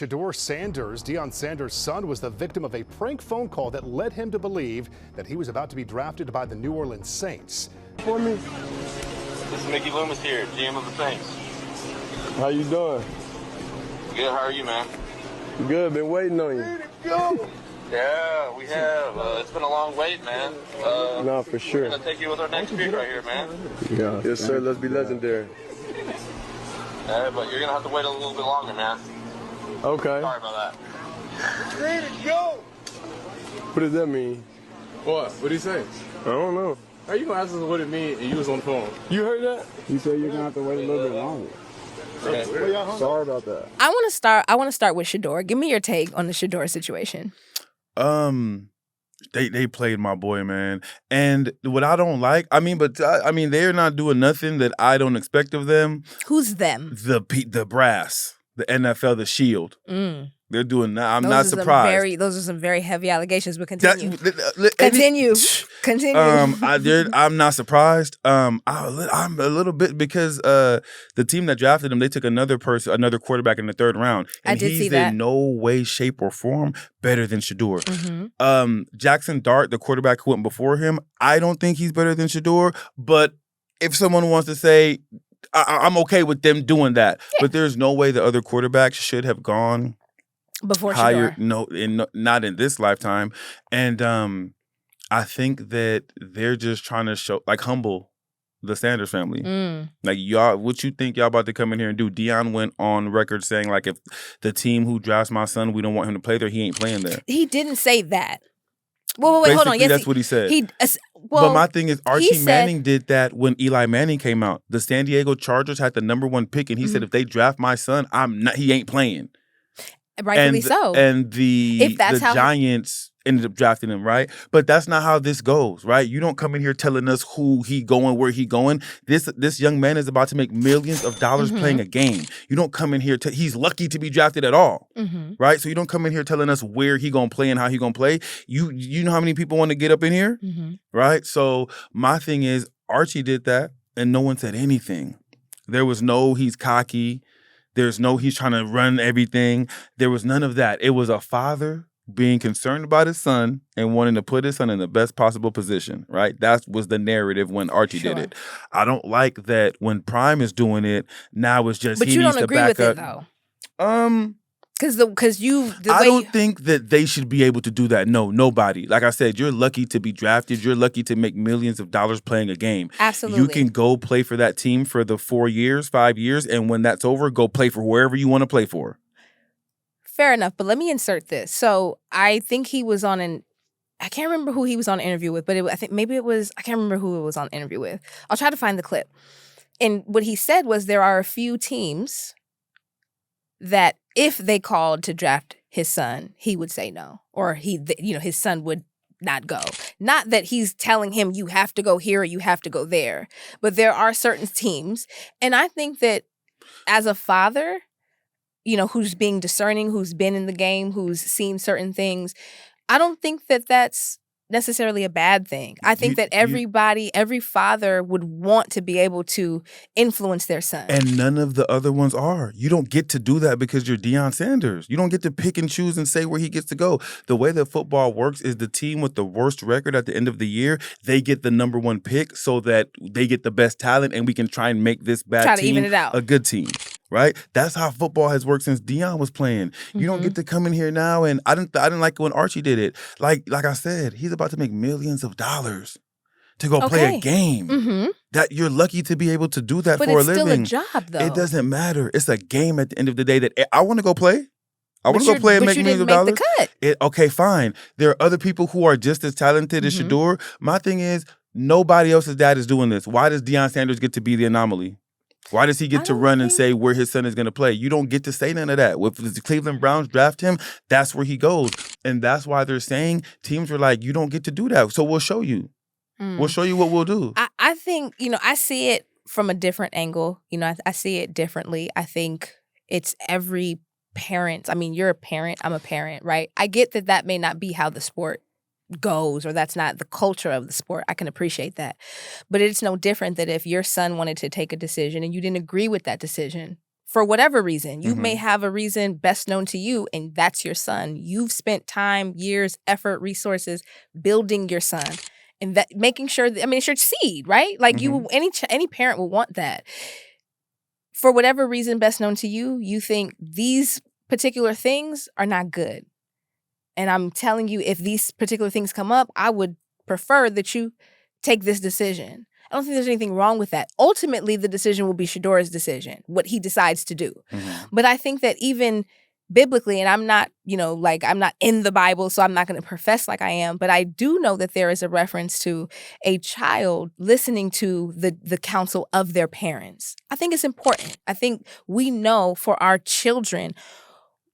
Shedeur Sanders, Deion Sanders' son, was the victim of a prank phone call that led him to believe that he was about to be drafted by the New Orleans Saints. For me. This is Mickey Loomis here, GM of the Saints. How you doing? Good, how are you, man? Good, been waiting on you. Yeah, we have. It's been a long wait, man. No, for sure. We're going to take you with our next pick right here, man. Yeah. Yes, sir, let's be legendary. But you're going to have to wait a little bit longer, man. Okay. Sorry about that. Ready to go! What does that mean? What? What'd he say? I don't know. How you gonna ask us what it means and you was on the phone? You heard that? You said you're gonna have to wait a little bit longer. Sorry about that. I want to start with Shadour. Give me your take on the Shadour situation. They played my boy, man. And what I don't like, they're not doing nothing that I don't expect of them. Who's them? The brass, the NFL, the Shield. They're doing that. I'm not surprised. Those are some very heavy allegations, but continue. Continue. I'm not surprised. I'm a little bit because the team that drafted him, they took another quarterback in the third round. And I did he's see that. in no way, shape, or form better than Shadour. Jackson Dart, the quarterback who went before him, I don't think he's better than Shadour. But if someone wants to say, I'm okay with them doing that. Yeah. But there's no way the other quarterbacks should have gone before higher. Shadour. Not in this lifetime. And I think that they're just trying to humble the Sanders family. Like, y'all, what you think y'all about to come in here and do? Deion went on record saying, like, if the team who drafts my son, we don't want him to play there, he ain't playing there. He didn't say that. Wait, hold on. Yes, that's what he said. Well, but my thing is, Archie Manning did that when Eli Manning came out. The San Diego Chargers had the #1 pick, and he said, if they draft my son, he ain't playing. Rightfully so. And the Giants ended up drafting him, right? But that's not how this goes, right? You don't come in here telling us who he going, where he going. This young man is about to make millions of dollars playing a game. You don't come in here he's lucky to be drafted at all, right? So you don't come in here telling us where he gonna play and how he gonna play. You know how many people want to get up in here, right? So my thing is, Archie did that, and no one said anything. There was no he's cocky. There's no he's trying to run everything. There was none of that. It was a father being concerned about his son and wanting to put his son in the best possible position, right? That was the narrative when Archie did it. I don't like that when Prime is doing it, now it's just he needs to back up. But you don't agree with it, though? I don't think that they should be able to do that. No, nobody. Like I said, you're lucky to be drafted. You're lucky to make millions of dollars playing a game. Absolutely. You can go play for that team for the 4 years, 5 years, and when that's over, go play for wherever you want to play for. Fair enough, but let me insert this. So I think he was on I can't remember who he was on an interview with, but I can't remember who it was on an interview with. I'll try to find the clip. And what he said was there are a few teams that if they called to draft his son, he would say no, or his son would not go. Not that he's telling him you have to go here or you have to go there, but there are certain teams, and I think that as a father, who's being discerning, who's been in the game, who's seen certain things, I don't think that that's necessarily a bad thing. I think that every father would want to be able to influence their son. And none of the other ones are. You don't get to do that because you're Deion Sanders. You don't get to pick and choose and say where he gets to go. The way that football works is the team with the worst record at the end of the year, they get the #1 pick so that they get the best talent and we can try and make this bad team even it out. A good team. Right? That's how football has worked since Deion was playing. You don't get to come in here now, and I didn't like when Archie did it. Like I said, he's about to make millions of dollars to go play a game. That you're lucky to be able to do that for a living. But it's still a job, though. It doesn't matter. It's a game at the end of the day that I want to go play. I want to go play and make millions of dollars. Okay, fine. There are other people who are just as talented as Shadour. My thing is, nobody else's dad is doing this. Why does Deion Sanders get to be the anomaly? Why does he get to run and say where his son is going to play? You don't get to say none of that. If the Cleveland Browns draft him, that's where he goes. And that's why they're saying teams are like, you don't get to do that. So we'll show you. We'll show you what we'll do. I think, I see it from a different angle. I see it differently. I think it's every parent. I mean, you're a parent. I'm a parent, right? I get that may not be how the sport goes, or that's not the culture of the sport. I can appreciate that. But it's no different that if your son wanted to take a decision and you didn't agree with that decision for whatever reason. You may have a reason best known to you, and that's your son. You've spent time, years, effort, resources building your son. And that, making sure that, I mean, it's your seed, right? Like any parent will want that. For whatever reason best known to you, you think these particular things are not good. And I'm telling you, if these particular things come up, I would prefer that you take this decision. I don't think there's anything wrong with that. Ultimately, the decision will be Shedeur's decision, what he decides to do. But I think that even biblically, and I'm not, I'm not in the Bible, so I'm not going to profess like I am, but I do know that there is a reference to a child listening to the counsel of their parents. I think it's important. I think we know for our children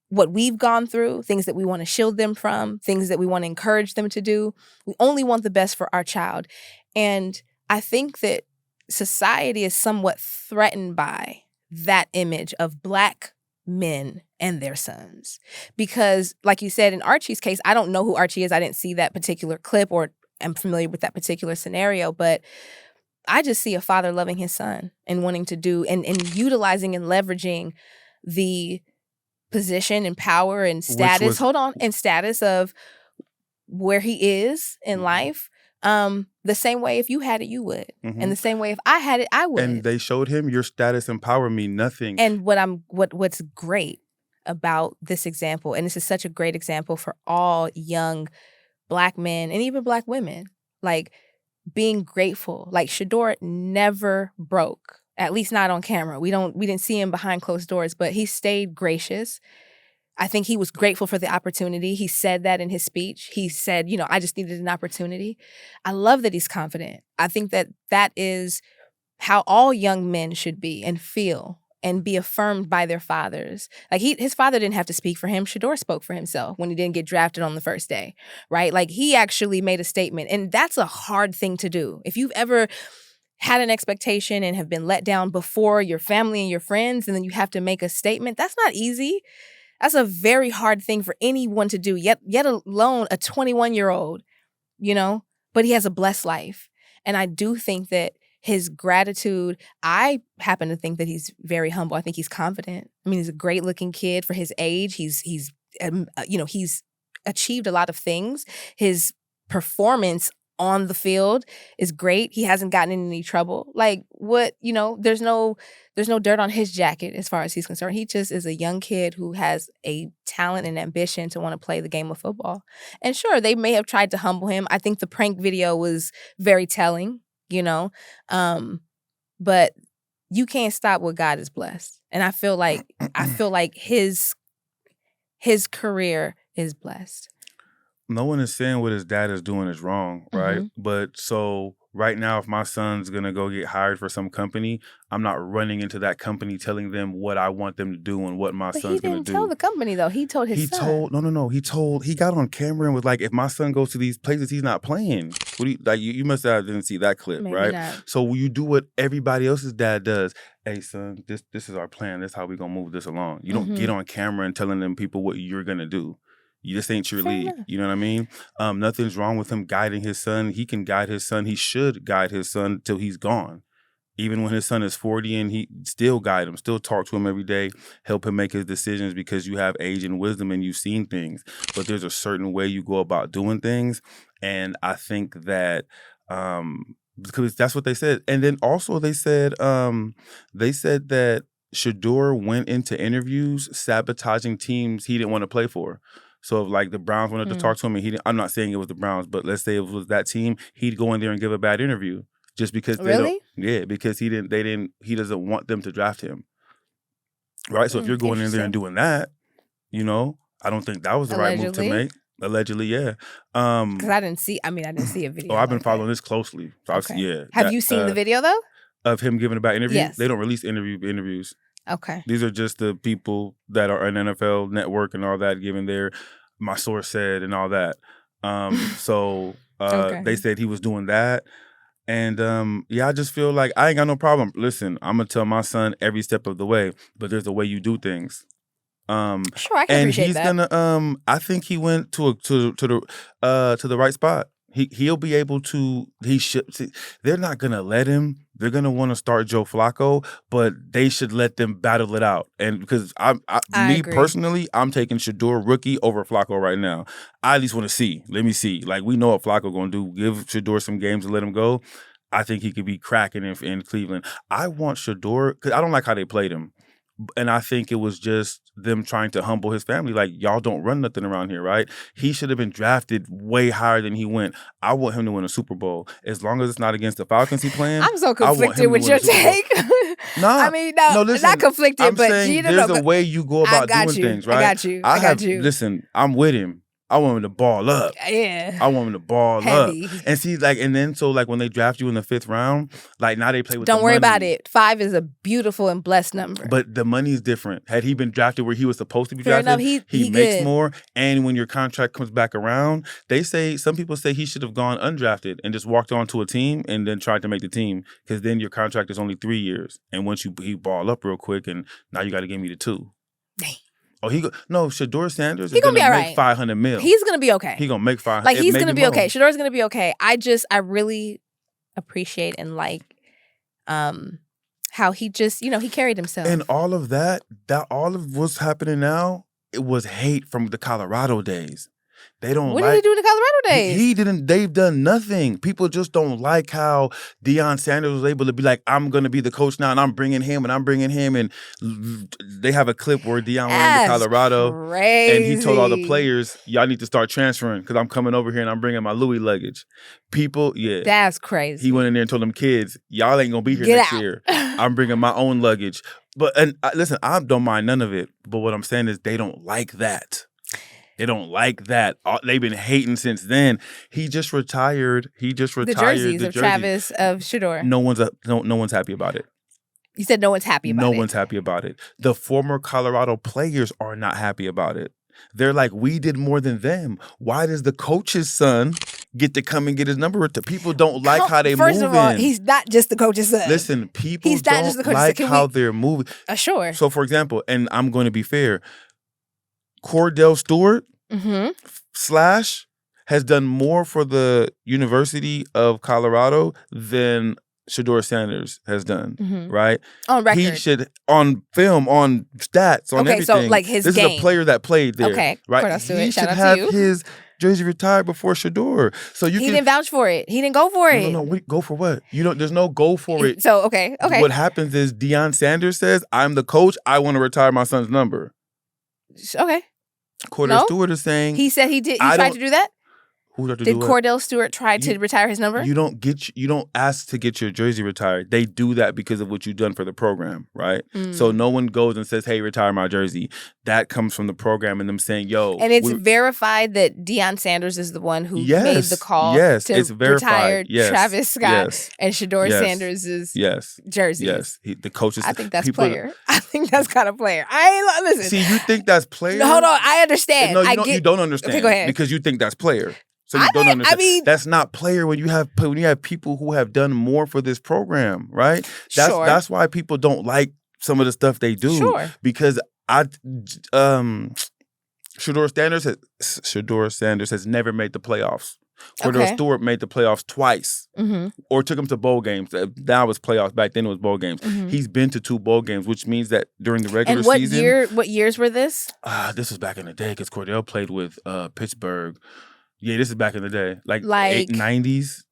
what we've gone through, things that we want to shield them from, things that we want to encourage them to do. We only want the best for our child. And I think that society is somewhat threatened by that image of Black men and their sons. Because, like you said, in Archie's case, I don't know who Archie is. I didn't see that particular clip or am familiar with that particular scenario, but I just see a father loving his son and wanting to do and utilizing and leveraging the position and power and status, and status of where he is in life. The same way if you had it, you would. And the same way if I had it, I would. And they showed him your status and power mean nothing. And what's great about this example, and this is such a great example for all young Black men and even Black women, like being grateful. Like Shadour never broke, at least not on camera. We didn't see him behind closed doors, but he stayed gracious. I think he was grateful for the opportunity. He said that in his speech. He said, I just needed an opportunity. I love that he's confident. I think that is how all young men should be and feel and be affirmed by their fathers. Like his father didn't have to speak for him. Shadour spoke for himself when he didn't get drafted on the first day, right? Like he actually made a statement, and that's a hard thing to do. If you've ever had an expectation and have been let down before your family and your friends, and then you have to make a statement, that's not easy. That's a very hard thing for anyone to do, yet alone a 21-year-old, but he has a blessed life. And I do think that his gratitude, I happen to think that he's very humble. I think he's confident. I mean, he's a great looking kid for his age. He's achieved a lot of things. His performance on the field is great. He hasn't gotten in any trouble. Like there's no dirt on his jacket as far as he's concerned. He just is a young kid who has a talent and ambition to want to play the game of football. And sure, they may have tried to humble him. I think the prank video was very telling, but you can't stop what God has blessed. And I feel like his career is blessed. No one is saying what his dad is doing is wrong, right? But so right now, if my son's going to go get hired for some company, I'm not running into that company telling them what I want them to do and what my son's going to do. He didn't tell the company, though. He told his son. He got on camera and was like, if my son goes to these places, he's not playing. You must have didn't see that clip, Maybe right? Not. So you do what everybody else's dad does. Hey, son, this is our plan. This is how we're going to move this along. You don't get on camera and telling them people what you're going to do. You just ain't your league. You know what I mean? Nothing's wrong with him guiding his son. He can guide his son. He should guide his son till he's gone. Even when his son is 40, and he still guide him, still talk to him every day, help him make his decisions because you have age and wisdom and you've seen things. But there's a certain way you go about doing things. And I think that because that's what they said. And then also they said that Shadour went into interviews sabotaging teams he didn't want to play for. So if like the Browns wanted to talk to him, and I'm not saying it was the Browns, but let's say it was that team, he'd go in there and give a bad interview just because because he doesn't want them to draft him. Right? So if you're going in there and doing that, I don't think that was the right move to make. Allegedly, yeah. Because I didn't see a video. Oh, I've been following this closely. So okay. Have you seen the video though? Of him giving a bad interview? Yes. They don't release interviews. Okay. These are just the people that are on NFL Network and all that, giving my source said and all that. They said he was doing that. And I just feel like I ain't got no problem. Listen, I'm going to tell my son every step of the way, but there's a way you do things. Sure, I can appreciate that. And he's gonna. I think he went to the right spot. He'll be able to. He should. See, they're not gonna let him. They're gonna want to start Joe Flacco, but they should let them battle it out. And because I me agree. personally, I'm taking Shadour rookie over Flacco right now. I at least want to see. Let me see. Like, we know what Flacco gonna do. Give Shadour some games and let him go. I think he could be cracking in Cleveland. I want Shadour because I don't like how they played him. And I think it was just them trying to humble his family. Like, y'all don't run nothing around here, right? He should have been drafted way higher than he went. I want him to win a Super Bowl. As long as it's not against the Falcons he playing. I'm so conflicted with your take. Nah, I mean, no, listen, not conflicted, I'm but saying there's a way you go about doing things, right? I got you. Listen, I'm with him. I want him to ball up. Yeah. I want him to ball Heavy. up. And see, like, and then so like when they draft you in the 5th round, like now they play with Don't the worry money. about it. 5 is a beautiful and blessed number. But the money is different. Had he been drafted where he was supposed to be Fair drafted, enough. He makes good. more. And when your contract comes back around, some people say he should have gone undrafted and just walked onto a team and then tried to make the team, because then your contract is only 3 years. And once he ball up real quick, and now you got to give me the 2. Dang. Oh, Shedeur Sanders He is gonna going be to all make right. $500 million. He's gonna be okay. He going to make 500. Like, he's maybe gonna be more. okay. Shadour's gonna be okay. I really appreciate and like how he just, he carried himself. And all of that all of what's happening now, it was hate from the Colorado days. They don't What like. did he do in the Colorado days? He didn't. They've done nothing. People just don't like how Deion Sanders was able to be like, I'm going to be the coach now, and I'm bringing him, and they have a clip where Deion went into Colorado, crazy. and he told all the players, y'all need to start transferring because I'm coming over here and I'm bringing my Louis luggage. People, yeah. That's crazy. He went in there and told them kids, y'all ain't going to be here Get next out. year. I'm bringing my own luggage. But listen, I don't mind none of it. But what I'm saying is they don't like that. They don't like that. They've been hating since then. He just retired. The jerseys of Travis of Shadour. No one's happy about it. You said no one's happy about it. No one's happy about it. The former Colorado players are not happy about it. They're like, we did more than them. Why does the coach's son get to come and get his number? People don't like how they move. First of all, he's not just the coach's son. Listen, people He's not don't just the coach's like son. how they're moving. Sure. So, for example, and I'm going to be fair, Cordell Stewart / has done more for the University of Colorado than Shedeur Sanders has done, right? On record. He should, on film, on stats, on everything. So like his this game. is a player that played there, okay, right? He should have his jersey retired before Shedeur. So he didn't vouch for it. He didn't go for it. No, go for what? There's no go for it. So okay. What happens is Deion Sanders says, "I'm the coach. I want to retire my son's number." Okay. Cordell Stewart is saying he said he did. He tried to do that. Did Cordell Stewart try to retire his number? You don't ask to get your jersey retired. They do that because of what you've done for the program, right? So no one goes and says, "Hey, retire my jersey." That comes from the program and them saying, "Yo." And it's verified that Deion Sanders is the one who made the call to retire Travis Scott and Shedeur Sanders' jerseys. Yes, the coaches. I think that's player. I think that's kind of player. I ain't listen. See, you think that's player? No, hold on. I understand. No, you don't understand. Okay, go ahead. Because you think that's player. So you don't understand. I mean, that's not player when you have people who have done more for this program, right? That's why people don't like some of the stuff they do. Sure. Because Shedeur Sanders has never made the playoffs. Cordell Stewart made the playoffs twice, or took him to bowl games. Now it was playoffs. Back then it was bowl games. He's been to 2 bowl games, which means that during the regular season. And what years were this? This was back in the day because Cordell played with Pittsburgh. Yeah, this is back in the day, like 90s,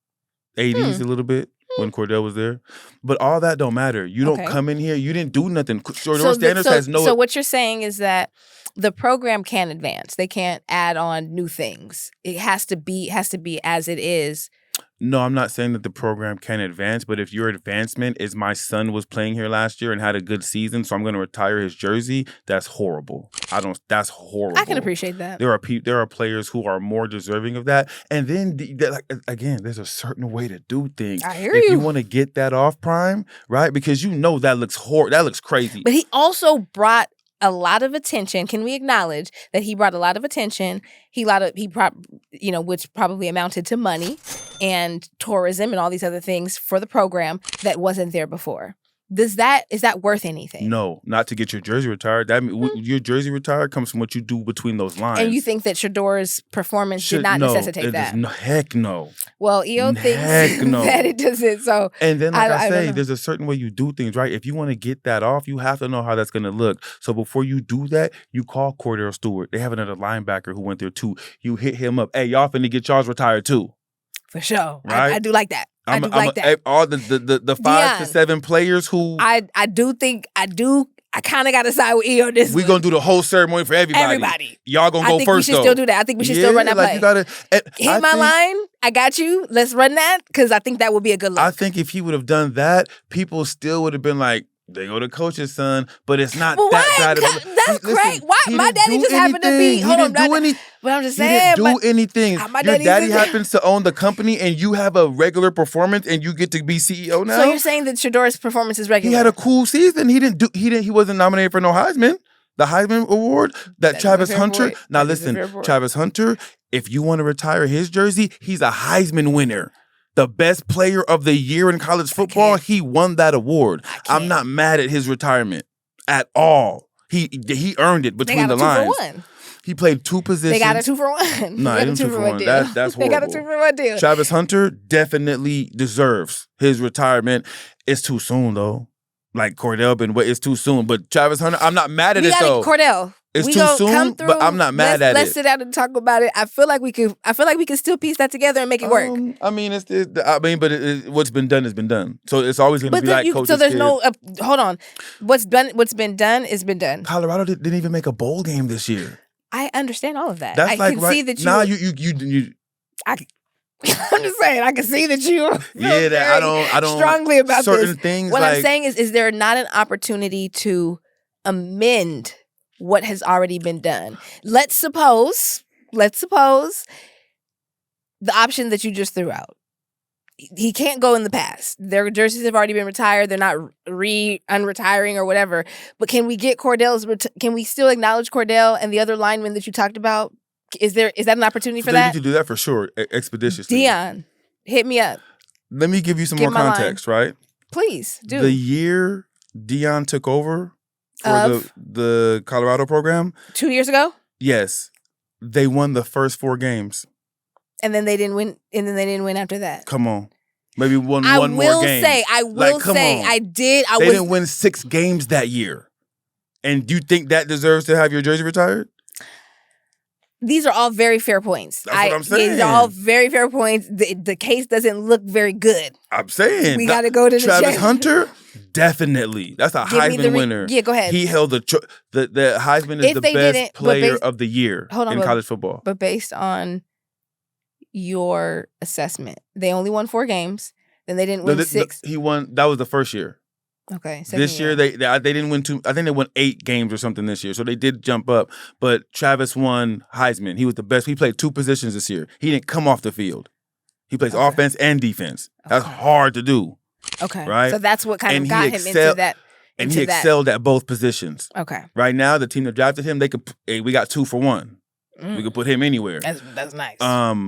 80s a little bit when Cordell was there. But all that don't matter. You don't come in here. You didn't do nothing. Shedeur Sanders has no. So what you're saying is that the program can't advance. They can't add on new things. It has to be as it is. No, I'm not saying that the program can advance, but if your advancement is my son was playing here last year and had a good season, so I'm going to retire his jersey, that's horrible. That's horrible. I can appreciate that. There are players who are more deserving of that. And then, again, there's a certain way to do things. I hear if you. You want to get that off Prime, right? Because that looks that looks crazy. But he also brought a lot of attention. Can we acknowledge that he brought a lot of attention? Which probably amounted to money and tourism and all these other things for the program that wasn't there before. is that worth anything? No, not to get your jersey retired. Your jersey retired comes from what you do between those lines. And you think that Shedeur's performance did not necessitate that? Heck no. Well, EO thinks that it doesn't. So, and then, like I say, there's a certain way you do things, right? If you want to get that off, you have to know how that's going to look. So before you do that, you call Cordell Stewart. They have another linebacker who went there too. You hit him up. Hey, y'all finna get y'all retired too. For sure. Right? I do like that. I do like that. All the 5 to 7 players who I kind of got to side with EO this we going to do the whole ceremony for everybody. Y'all going to go first, I think we should still do that. I think we should still run that play. You gotta, hit my line. I got you. Let's run that because I think that would be a good look. I think if he would have done that, people still would have been like, they go to coach's son, but it's not that bad. That's great. Why? My daddy just happened to be. Hold on, but I'm just saying. He didn't do anything. Your daddy happens to own the company, and you have a regular performance, and you get to be CEO now. So you're saying that Shedeur's performance is regular? He had a cool season. He wasn't nominated for no Heisman. The Heisman Award that Travis Hunter. Now listen, Travis Hunter. If you want to retire his jersey, he's a Heisman winner. The best player of the year in college football, he won that award. I'm not mad at his retirement at all. He earned it between the lines. They got a 2-for-1. He played 2 positions. They got a 2-for-1. No, they got a 2-for-1. That's horrible. They got a 2-for-1 deal. Travis Hunter definitely deserves his retirement. It's too soon though. Like Cordell it's too soon. But Travis Hunter, I'm not mad at it though. Cordell. It's too soon, but I'm not mad at it. Let's sit down and talk about it. I feel like we can still piece that together and make it work. I mean, what's been done has been done. So it's always going to be like coach's So there's kid. no hold on. What's been done is been done. Colorado didn't even make a bowl game this year. I understand all of that. That's I can see that you. Nah, you. I'm just saying, I can see that you. Yeah, that I don't strongly about certain this. things. What I'm saying is there not an opportunity to amend what has already been done? Let's suppose the option that you just threw out. He can't go in the past. Their jerseys have already been retired. They're not unretiring or whatever. But can we get can we still acknowledge Cordell and the other linemen that you talked about? Is that an opportunity for that? You can do that for sure, expeditiously. Deion, hit me up. Let me give you some more context, right? Please, do. The year Deion took over for the Colorado program. 2 years ago? Yes. They won the first 4 games. And then they didn't win. And then they didn't win after that. Come on, maybe one more game. I will say, I did. They didn't win 6 games that year, and you think that deserves to have your jersey retired? These are all very fair points. That's what I'm saying. These are all very fair points. The case doesn't look very good. I'm saying we got to go to the Travis Hunter. Definitely, that's a Heisman winner. Yeah, go ahead. He held the Heisman is the best player of the year in college football. But based on your assessment, they only won 4 games. Then they didn't win 6. He won. That was the first year. Okay. This year they didn't win 2. I think they won 8 games or something this year. So they did jump up. But Travis won Heisman. He was the best. He played 2 positions this year. He didn't come off the field. He plays offense and defense. That's hard to do. Okay. Right. So that's what kind of got him into that. And he excelled at both positions. Okay. Right now, the team that drafted him, we got 2 for 1. We could put him anywhere. That's nice.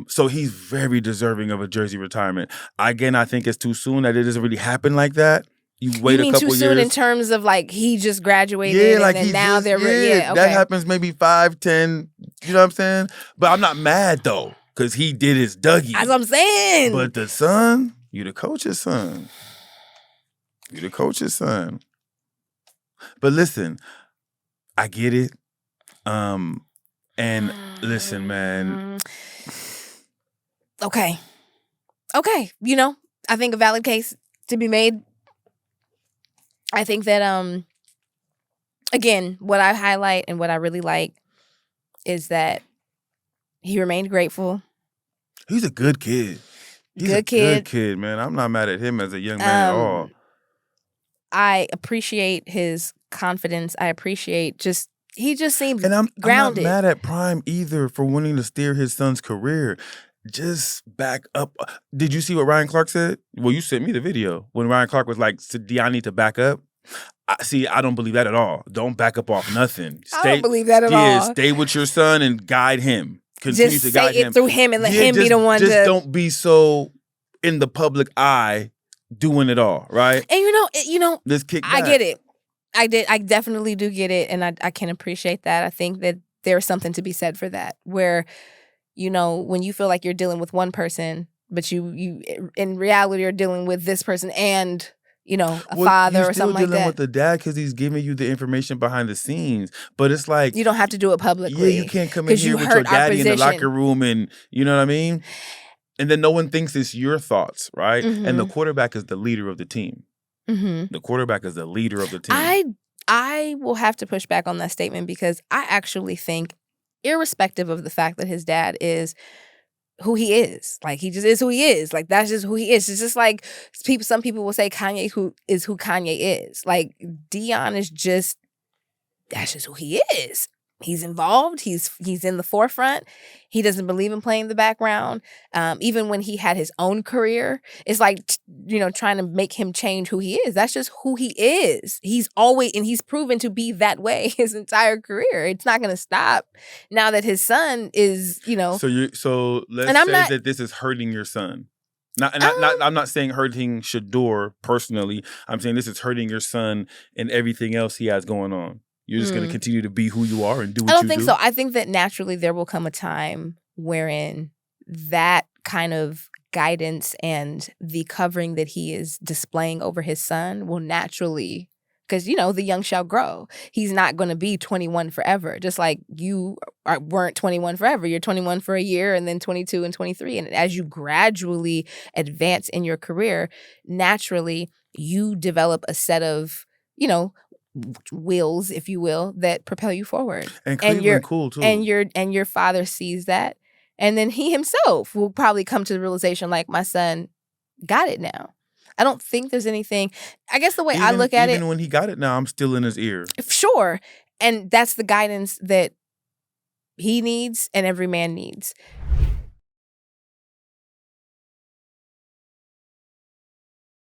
So he's very deserving of a jersey retirement. Again, I think it's too soon that it doesn't really happen like that. You wait a couple years. Too soon in terms of like he just graduated and now they're okay. That happens maybe 5, 10. You know what I'm saying? But I'm not mad though because he did his Dougie. That's what I'm saying. But the son, you the coach's son. You the coach's son. But listen, I get it. And listen, man. Okay. You know, I think a valid case to be made. I think that, again, what I highlight and what I really like is that he remained grateful. He's a good kid. Good kid, man. I'm not mad at him as a young man at all. I appreciate his confidence. I appreciate he just seems and I'm grounded. I'm not mad at Prime either for wanting to steer his son's career. Just back up. Did you see what Ryan Clark said? Well, you sent me the video when Ryan Clark was like, "Do I need to back up?" I don't believe that at all. Don't back up off nothing. I don't believe that at all. Yeah, stay with your son and guide him. Continue just to guide say it through him and let him be the one Just don't be so in the public eye doing it all, right? And you know, Let's kick back. I get it. I definitely do get it, and I can appreciate that. I think that there's something to be said for that, where, you know, when you feel like you're dealing with one person, but you in reality are dealing with this person and, you know, a father or something like that. You're still dealing with the dad because he's giving you the information behind the scenes. But it's like, you don't have to do it publicly. Yeah, you can't come in here with your daddy in the locker room and, you know what I mean? And then no one thinks it's your thoughts, right? Mm-hmm. And the quarterback is the leader of the team. Mm-hmm. The quarterback is the leader of the team. I will have to push back on that statement because I actually think, irrespective of the fact that his dad is who he is, like he just is who he is, like that's just who he is. It's just like some people will say Kanye who Kanye is. Like Deion is that's just who he is. He's involved. He's in the forefront. He doesn't believe in playing the background. Even when he had his own career, it's like, you know, trying to make him change who he is. That's just who he is. He's proven to be that way his entire career. It's not going to stop now that his son is, you know. So let's say that this is hurting your son. I'm not saying hurting Shadour personally. I'm saying this is hurting your son and everything else he has going on. You're just going to continue to be who you are and do what you do? I don't think so. I think that naturally there will come a time wherein that kind of guidance and the covering that he is displaying over his son will naturally, because, you know, the young shall grow. He's not going to be 21 forever, just like you weren't 21 forever. You're 21 for a year and then 22 and 23. And as you gradually advance in your career, naturally you develop a set of, you know, wheels, if you will, that propel you forward. And you're cool too. And your father sees that, and then he himself will probably come to the realization, like, my son got it now. I don't think there's anything. I guess the way I look at it, even when he got it now, I'm still in his ear. Sure, and that's the guidance that he needs and every man needs.